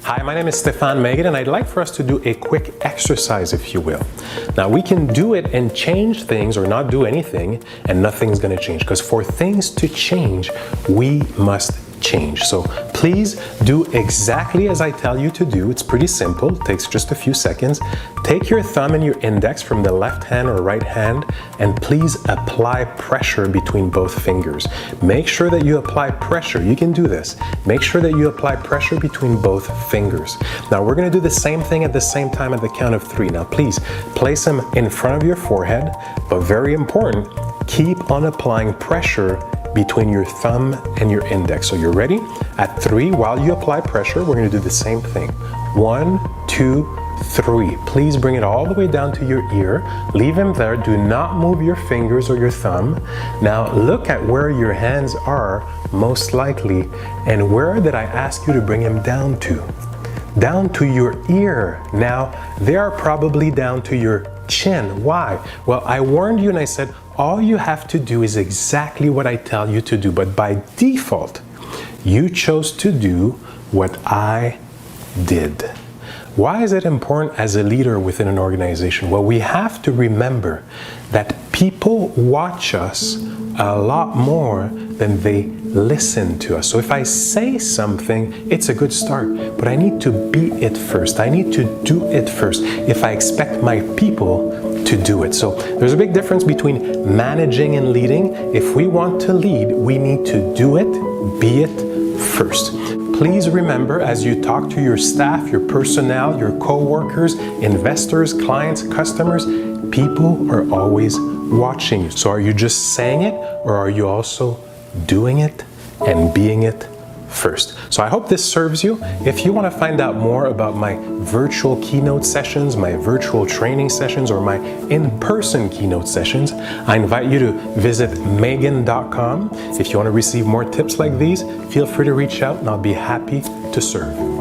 Hi, my name is Stephan Maighan, and I'd like for us to do a quick exercise, if you will. Now, we can do it and change things or not do anything, and nothing's going to change. Because for things to change, we must change. So please do exactly as I tell you to do. It's pretty simple. It takes just a few seconds. Take your thumb and your index from the left hand or right hand, and please apply pressure between both fingers. Make sure that you apply pressure. You can do this. Make sure that you apply pressure between both fingers. Now we're going to do the same thing at the same time at the count of 3. Now please place them in front of your forehead, but very important, keep on applying pressure between your thumb and your index. So you're ready? At 3, while you apply pressure, we're going to do the same thing. 1, 2, 3. Please bring it all the way down to your ear. Leave them there. Do not move your fingers or your thumb. Now look at where your hands are most likely, and where did I ask you to bring them down to? Down to your ear. Now they are probably down to your chin. Why? Well, I warned you and I said, all you have to do is exactly what I tell you to do. But by default, you chose to do what I did. Why is it important as a leader within an organization? Well, we have to remember that people watch us a lot more than they listen to us. So if I say something, it's a good start, but I need to be it first. I need to do it first if I expect my people to do it. So there's a big difference between managing and leading. If we want to lead, we need to do it, be it first. Please remember, as you talk to your staff, your personnel, your co-workers, investors, clients, customers, people are always watching you. So are you just saying it, or are you also doing it and being it first? So I hope this serves you. If you want to find out more about my virtual keynote sessions, my virtual training sessions, or my in-person keynote sessions, I invite you to visit Maighan.com. If you want to receive more tips like these, feel free to reach out and I'll be happy to serve.